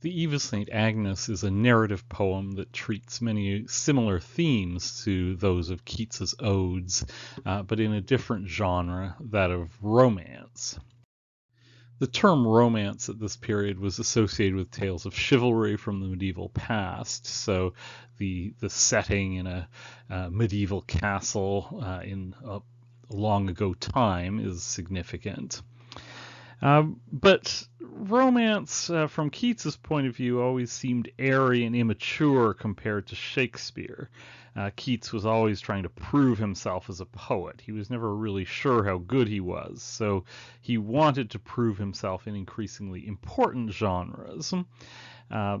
The Eve of St Agnes is a narrative poem that treats many similar themes to those of Keats's odes, but in a different genre, that of romance. The term romance at this period was associated with tales of chivalry from the medieval past, so the setting in a medieval castle in a long ago time is significant. But romance, from Keats's point of view, always seemed airy and immature compared to Shakespeare. Keats was always trying to prove himself as a poet. He was never really sure how good he was, so he wanted to prove himself in increasingly important genres.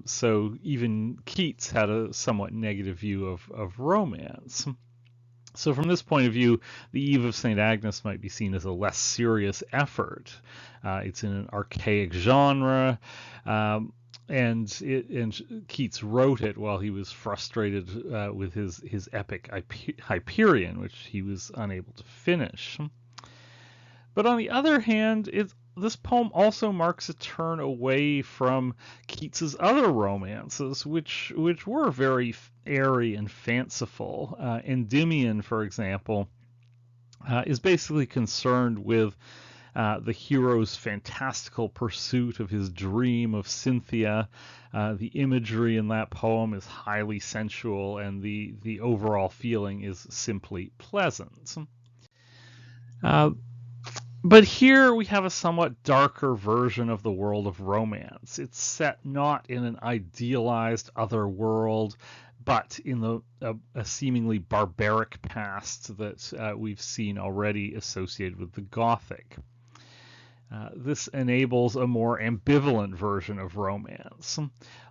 So even Keats had a somewhat negative view of romance. So from this point of view, the Eve of St. Agnes might be seen as a less serious effort. It's in an archaic genre, and Keats wrote it while he was frustrated with his epic Hyperion, which he was unable to finish. But on the other hand, this poem also marks a turn away from Keats's other romances, which were very airy and fanciful. Endymion, for example, is basically concerned with the hero's fantastical pursuit of his dream of Cynthia. The imagery in that poem is highly sensual, and the overall feeling is simply pleasant. But here we have a somewhat darker version of the world of romance. It's set not in an idealized other world, but in a seemingly barbaric past that we've seen already associated with the Gothic. This enables a more ambivalent version of romance.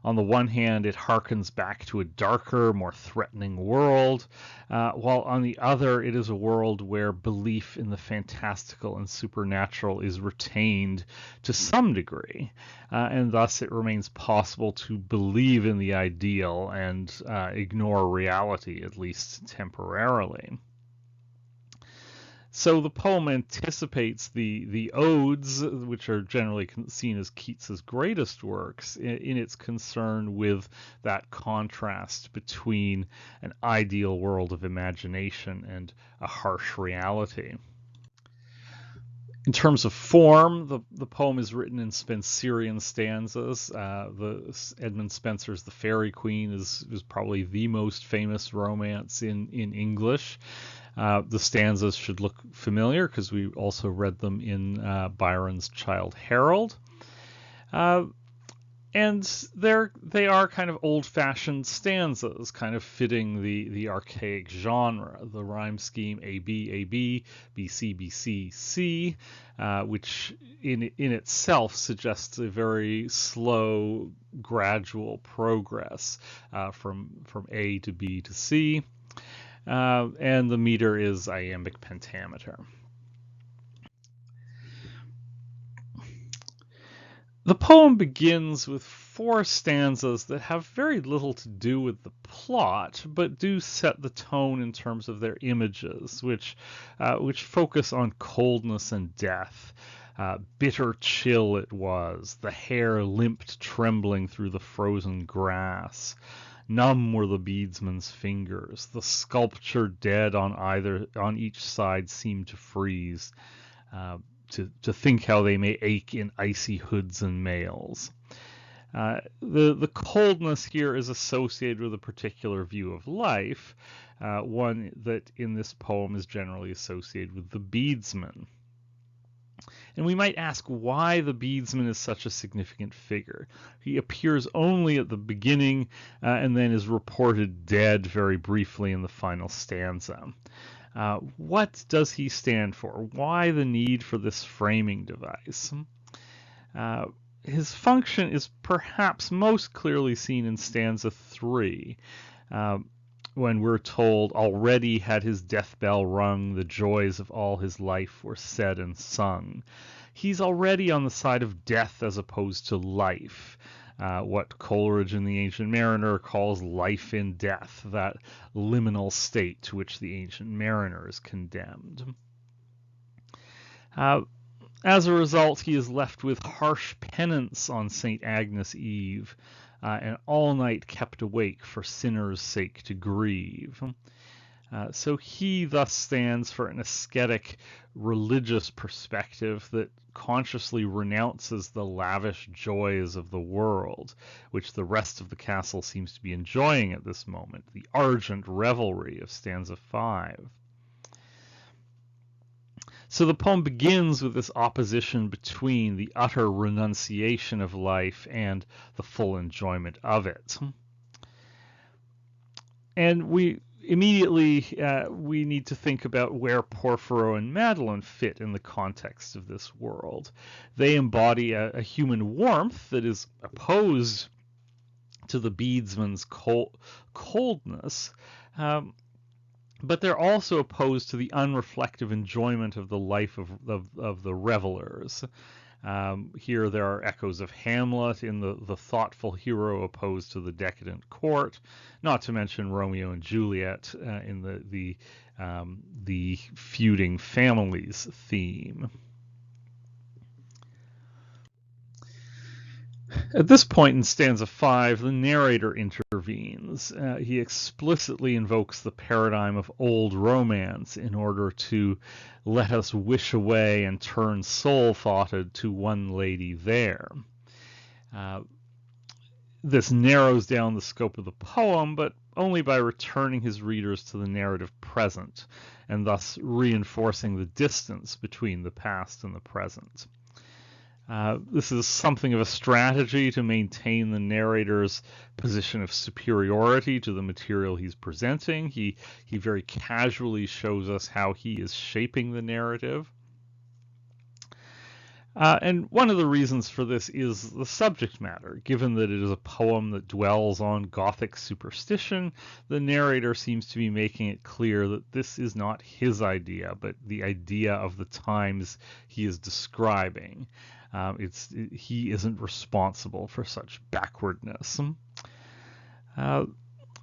On the one hand, it harkens back to a darker, more threatening world, while on the other, it is a world where belief in the fantastical and supernatural is retained to some degree, and thus it remains possible to believe in the ideal and ignore reality, at least temporarily. So the poem anticipates the odes, which are generally seen as Keats's greatest works, in its concern with that contrast between an ideal world of imagination and a harsh reality. In terms of form, the poem is written in Spencerian stanzas. Edmund Spenser's The Faerie Queene is probably the most famous romance in English. The stanzas should look familiar because we also read them in Byron's Childe Harold. And they are kind of old-fashioned stanzas, kind of fitting the archaic genre. The rhyme scheme AB, AB, BC, BC, C, which in itself suggests a very slow, gradual progress from A to B to C. And the meter is iambic pentameter. The poem begins with 4 stanzas that have very little to do with the plot, but do set the tone in terms of their images, which focus on coldness and death. Bitter chill it was, the hair limped trembling through the frozen grass. Numb were the beadsman's fingers. The sculpture dead on each side seemed to freeze. To think how they may ache in icy hoods and mails. The coldness here is associated with a particular view of life, one that in this poem is generally associated with the beadsman. And we might ask why the beadsman is such a significant figure. He appears only at the beginning and then is reported dead very briefly in the final stanza. What does he stand for? Why the need for this framing device? His function is perhaps most clearly seen in stanza 3, when we're told, already had his death bell rung, the joys of all his life were said and sung. He's already on the side of death as opposed to life. What Coleridge in The Ancient Mariner calls life in death, that liminal state to which the Ancient Mariner is condemned. As a result, he is left with harsh penance on St. Agnes Eve, and all night kept awake for sinners' sake to grieve. So he thus stands for an ascetic religious perspective that consciously renounces the lavish joys of the world, which the rest of the castle seems to be enjoying at this moment, the argent revelry of stanza 5. So the poem begins with this opposition between the utter renunciation of life and the full enjoyment of it. And we immediately we need to think about where Porphyro and Madeline fit in the context of this world. They embody a human warmth that is opposed to the beadsman's coldness, but they're also opposed to the unreflective enjoyment of the life of the revelers. Here there are echoes of Hamlet in the thoughtful hero opposed to the decadent court, not to mention Romeo and Juliet in the feuding families theme. At this point in stanza 5, the narrator intervenes. He explicitly invokes the paradigm of old romance in order to let us wish away and turn soul-thoughted to one lady there. This narrows down the scope of the poem, but only by returning his readers to the narrative present, and thus reinforcing the distance between the past and the present. This is something of a strategy to maintain the narrator's position of superiority to the material he's presenting. He very casually shows us how he is shaping the narrative. And one of the reasons for this is the subject matter. Given that it is a poem that dwells on Gothic superstition, the narrator seems to be making it clear that this is not his idea, but the idea of the times he is describing. He isn't responsible for such backwardness.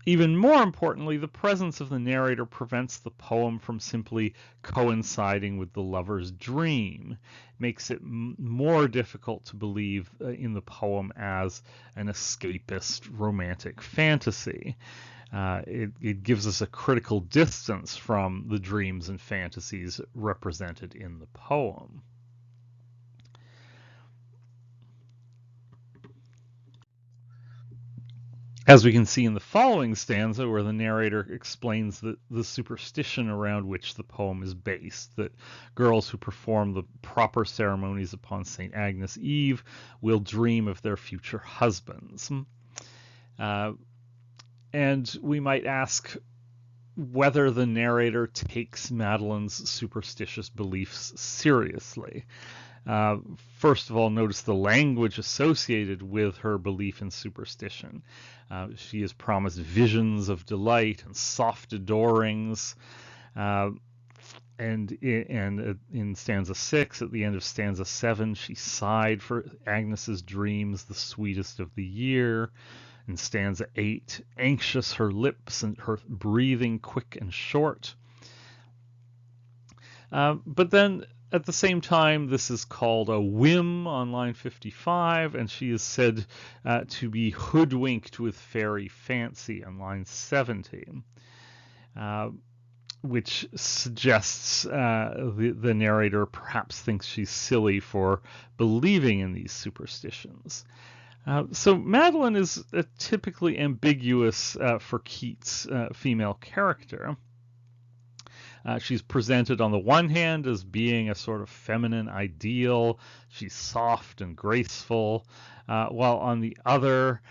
Even more importantly, the presence of the narrator prevents the poem from simply coinciding with the lover's dream. It makes it more difficult to believe in the poem as an escapist romantic fantasy. It gives us a critical distance from the dreams and fantasies represented in the poem. As we can see in the following stanza, where the narrator explains the superstition around which the poem is based, that girls who perform the proper ceremonies upon St. Agnes Eve will dream of their future husbands. And we might ask whether the narrator takes Madeline's superstitious beliefs seriously. First of all, notice the language associated with her belief in superstition. She is promised visions of delight and soft adorings. And in stanza 6, at the end of stanza 7, she sighed for Agnes's dreams, the sweetest of the year. In stanza 8, anxious her lips and her breathing quick and short. But then at the same time, this is called a whim on line 55, and she is said to be hoodwinked with fairy fancy on line 70, which suggests the narrator perhaps thinks she's silly for believing in these superstitions. So Madeline is a typically ambiguous for Keats female character. She's presented on the one hand as being a sort of feminine ideal. She's soft and graceful, while on the other,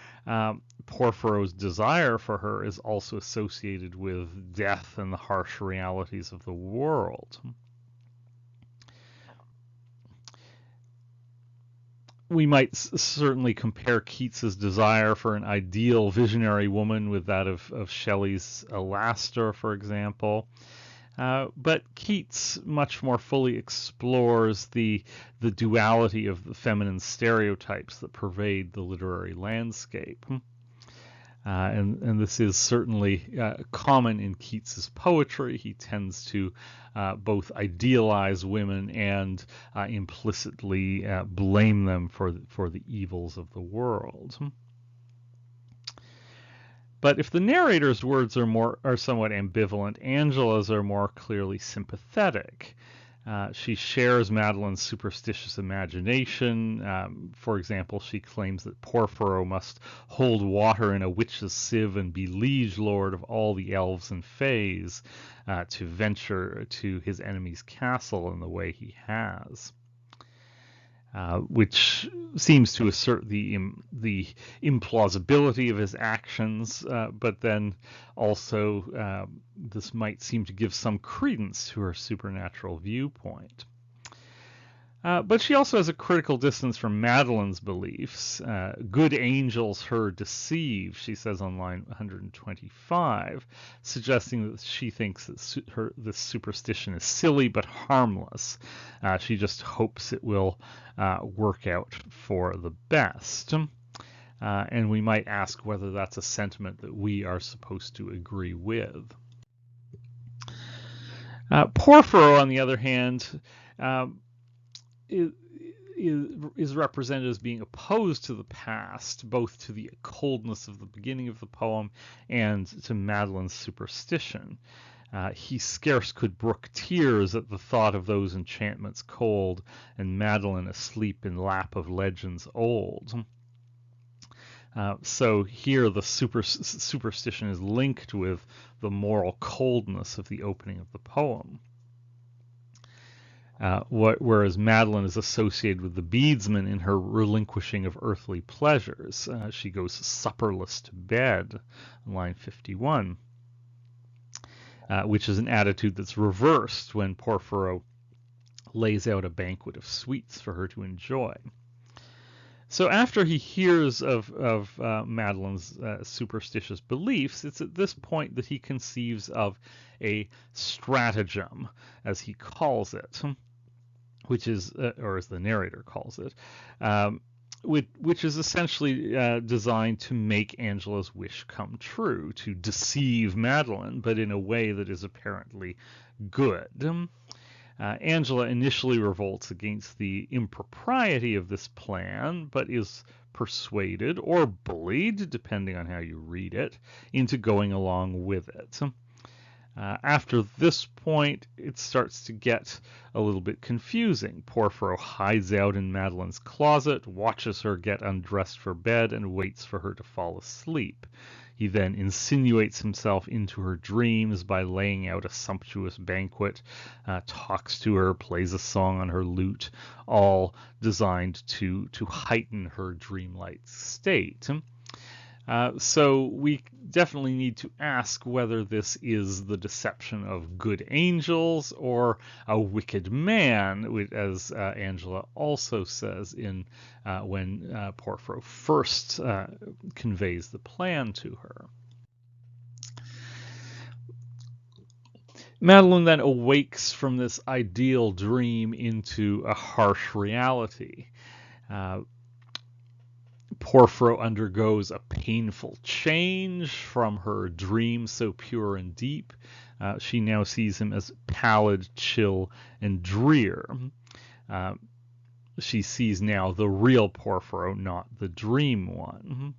Porphyro's desire for her is also associated with death and the harsh realities of the world. We might certainly compare Keats's desire for an ideal visionary woman with that of Shelley's Alastor, for example. But Keats much more fully explores the duality of the feminine stereotypes that pervade the literary landscape. And this is certainly common in Keats's poetry. He tends to both idealize women and implicitly blame them for the evils of the world. But if the narrator's words are somewhat ambivalent, Angela's are more clearly sympathetic. She shares Madeline's superstitious imagination. For example, she claims that Porphyro must hold water in a witch's sieve and be liege lord of all the elves and fays to venture to his enemy's castle in the way he has. Which seems to assert the implausibility of his actions, but then also this might seem to give some credence to her supernatural viewpoint. But she also has a critical distance from Madeline's beliefs. Good angels her deceive, she says on line 125, suggesting that she thinks that this superstition is silly but harmless. She just hopes it will work out for the best. And we might ask whether that's a sentiment that we are supposed to agree with. Porphyro, on the other hand, is represented as being opposed to the past, both to the coldness of the beginning of the poem and to Madeline's superstition. He scarce could brook tears at the thought of those enchantments cold, and Madeline asleep in lap of legends old. So here the superstition is linked with the moral coldness of the opening of the poem. Whereas Madeline is associated with the beadsman in her relinquishing of earthly pleasures. She goes supperless to bed, line 51, which is an attitude that's reversed when Porphyro lays out a banquet of sweets for her to enjoy. So after he hears of Madeline's superstitious beliefs, it's at this point that he conceives of a stratagem, as he calls it, which is, or as the narrator calls it, which is essentially designed to make Angela's wish come true, to deceive Madeline, but in a way that is apparently good. Angela initially revolts against the impropriety of this plan, but is persuaded or bullied, depending on how you read it, into going along with it. After this point, it starts to get a little bit confusing. Porphyro hides out in Madeline's closet, watches her get undressed for bed, and waits for her to fall asleep. He then insinuates himself into her dreams by laying out a sumptuous banquet, talks to her, plays a song on her lute, all designed to heighten her dreamlike state. So we definitely need to ask whether this is the deception of good angels or a wicked man, as Angela also says in when Porphyro first conveys the plan to her. Madeline then awakes from this ideal dream into a harsh reality. Porphyro undergoes a painful change from her dream so pure and deep. She now sees him as pallid, chill, and drear. She sees now the real Porphyro, not the dream one.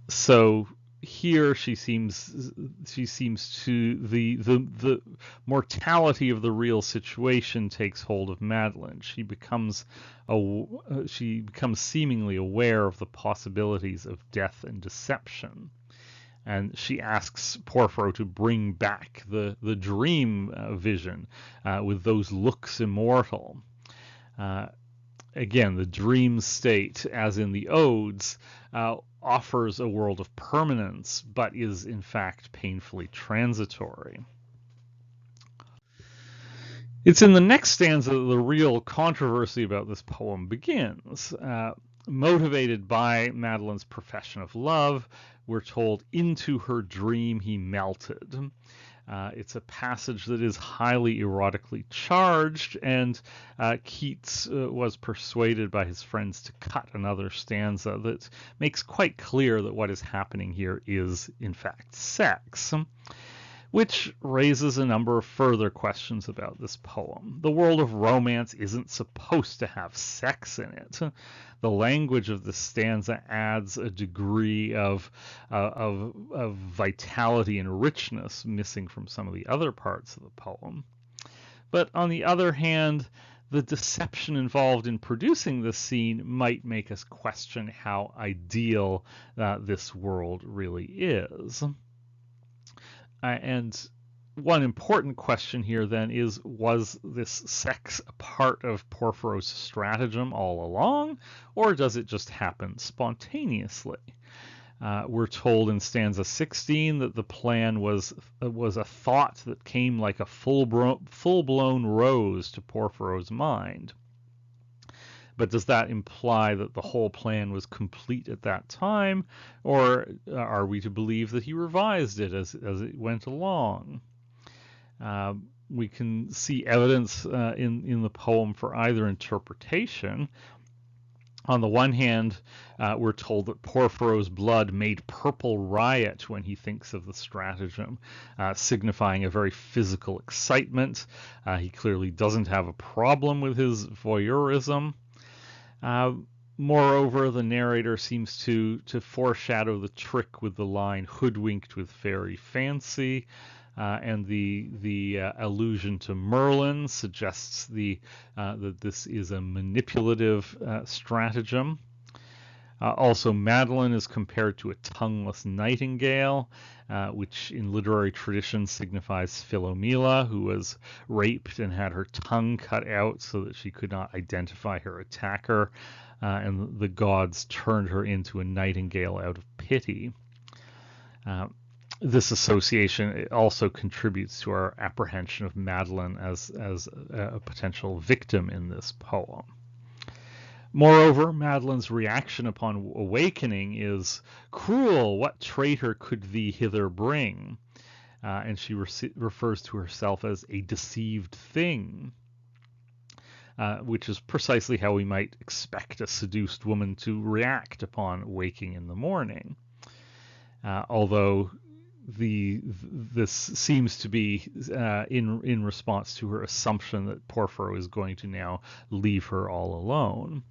So here she seems to the mortality of the real situation takes hold of Madeline. She becomes seemingly aware of the possibilities of death and deception, and she asks Porphyro to bring back the dream vision with those looks immortal. Again, the dream state, as in the odes, offers a world of permanence, but is in fact painfully transitory. It's in the next stanza that the real controversy about this poem begins. Motivated by Madeline's profession of love, we're told, into her dream he melted. It's a passage that is highly erotically charged, and Keats was persuaded by his friends to cut another stanza that makes quite clear that what is happening here is, in fact, sex. Which raises a number of further questions about this poem. The world of romance isn't supposed to have sex in it. The language of the stanza adds a degree of vitality and richness missing from some of the other parts of the poem. But on the other hand, the deception involved in producing this scene might make us question how ideal this world really is. And one important question here then is, was this sex a part of Porphyro's stratagem all along, or does it just happen spontaneously? We're told in stanza 16 that the plan was a thought that came like a full-blown rose to Porphyro's mind. But does that imply that the whole plan was complete at that time, or are we to believe that he revised it as it went along? We can see evidence in the poem for either interpretation. On the one hand, we're told that Porphyro's blood made purple riot when he thinks of the stratagem, signifying a very physical excitement. He clearly doesn't have a problem with his voyeurism. Moreover, the narrator seems to foreshadow the trick with the line "hoodwinked with fairy fancy," and the allusion to Merlin suggests that this is a manipulative stratagem. Also, Madeline is compared to a tongueless nightingale, which in literary tradition signifies Philomela, who was raped and had her tongue cut out so that she could not identify her attacker, and the gods turned her into a nightingale out of pity. This association also contributes to our apprehension of Madeline as a potential victim in this poem. Moreover, Madeline's reaction upon awakening is, "Cruel, what traitor could thee hither bring?" And she refers to herself as a deceived thing, which is precisely how we might expect a seduced woman to react upon waking in the morning. Although this seems to be in response to her assumption that Porphyro is going to now leave her all alone.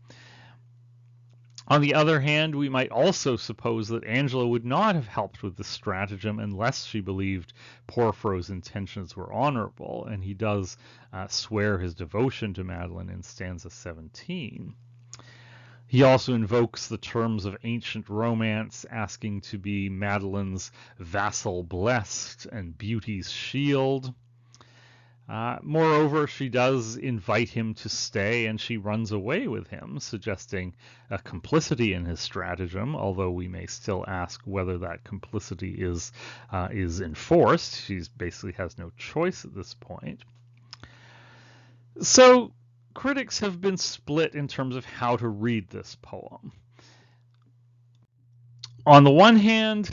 On the other hand, we might also suppose that Angela would not have helped with the stratagem unless she believed Porphyro's intentions were honorable, and he does swear his devotion to Madeline in stanza 17. He also invokes the terms of ancient romance, asking to be Madeline's vassal blessed and beauty's shield. Moreover, she does invite him to stay, and she runs away with him, suggesting a complicity in his stratagem, although we may still ask whether that complicity is enforced. She basically has no choice at this point. So, critics have been split in terms of how to read this poem. On the one hand,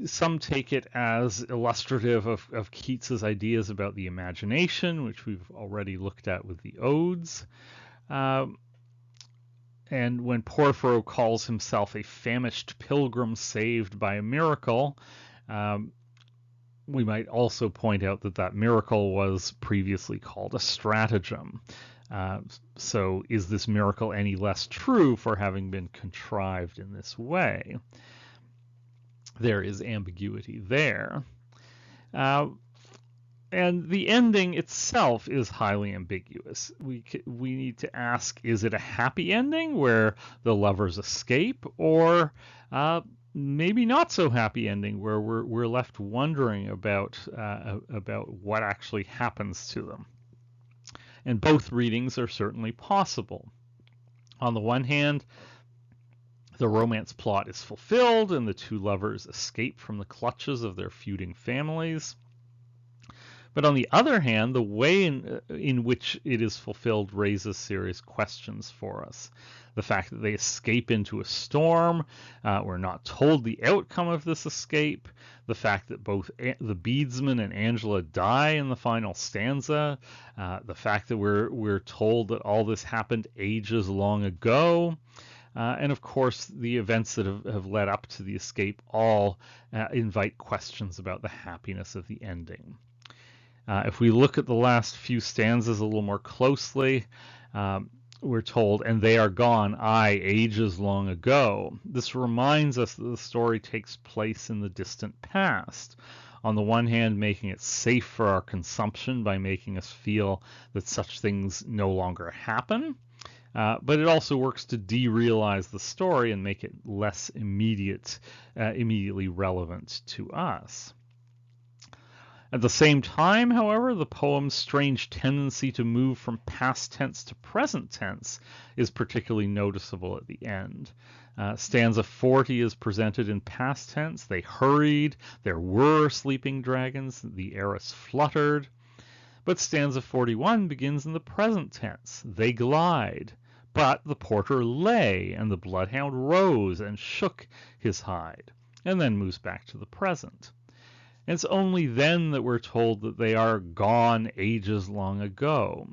some take it as illustrative of Keats's ideas about the imagination, which we've already looked at with the odes. And when Porphyro calls himself a famished pilgrim saved by a miracle, we might also point out that miracle was previously called a stratagem. So is this miracle any less true for having been contrived in this way? There is ambiguity there. And the ending itself is highly ambiguous. We need to ask, is it a happy ending where the lovers escape, or maybe not so happy ending where we're left wondering about what actually happens to them? And both readings are certainly possible. On the one hand, the romance plot is fulfilled and the two lovers escape from the clutches of their feuding families. But on the other hand, the way in which it is fulfilled raises serious questions for us. The fact that they escape into a storm, we're not told the outcome of this escape, the fact that both the beadsman and Angela die in the final stanza, the fact that we're told that all this happened ages long ago, and of course, the events that have led up to the escape all invite questions about the happiness of the ending. If we look at the last few stanzas a little more closely, we're told, and they are gone, aye, ages long ago. This reminds us that the story takes place in the distant past. On the one hand, making it safe for our consumption by making us feel that such things no longer happen. But it also works to derealize the story and make it less immediately relevant to us. At the same time, however, the poem's strange tendency to move from past tense to present tense is particularly noticeable at the end. Stanza 40 is presented in past tense. They hurried, there were sleeping dragons, the arras fluttered. But stanza 41 begins in the present tense. They glide, but the porter lay, and the bloodhound rose and shook his hide, and then moves back to the present. And it's only then that we're told that they are gone ages long ago.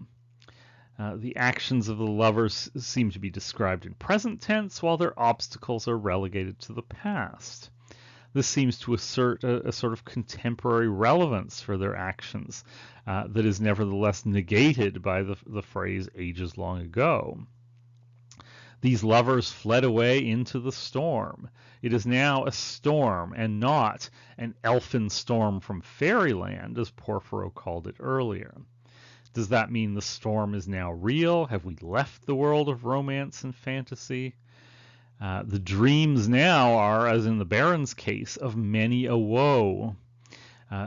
The actions of the lovers seem to be described in present tense, while their obstacles are relegated to the past. This seems to assert a sort of contemporary relevance for their actions that is nevertheless negated by the phrase ages long ago. These lovers fled away into the storm. It is now a storm and not an elfin storm from fairyland, as Porphyro called it earlier. Does that mean the storm is now real? Have we left the world of romance and fantasy? The dreams now are, as in the Baron's case, of many a woe.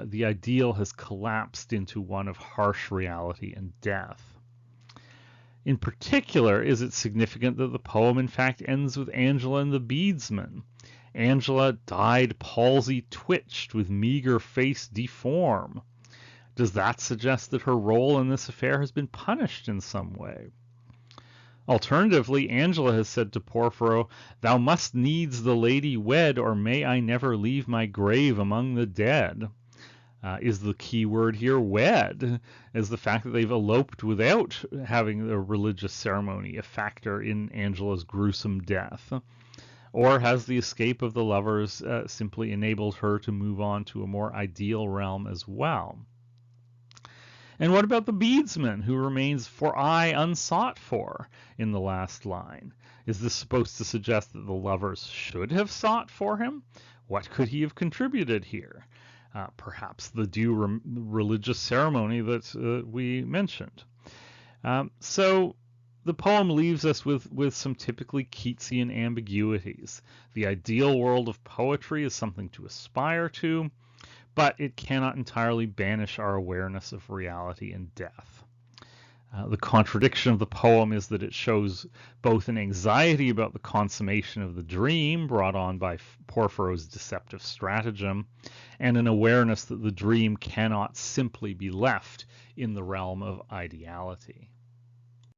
The ideal has collapsed into one of harsh reality and death. In particular, is it significant that the poem in fact ends with Angela and the beadsman. Angela died palsy-twitched, with meager face deform. Does that suggest that her role in this affair has been punished in some way? Alternatively, Angela has said to Porphyro, "Thou must needs the lady wed, or may I never leave my grave among the dead." Is the key word here wed? Is the fact that they've eloped without having a religious ceremony a factor in Angela's gruesome death? Or has the escape of the lovers simply enabled her to move on to a more ideal realm as well? And what about the beadsman, who remains for aye unsought for in the last line? Is this supposed to suggest that the lovers should have sought for him? What could he have contributed here? Perhaps the due religious ceremony that we mentioned. So the poem leaves us with some typically Keatsian ambiguities. The ideal world of poetry is something to aspire to, but it cannot entirely banish our awareness of reality and death. The contradiction of the poem is that it shows both an anxiety about the consummation of the dream brought on by Porphyro's deceptive stratagem, and an awareness that the dream cannot simply be left in the realm of ideality.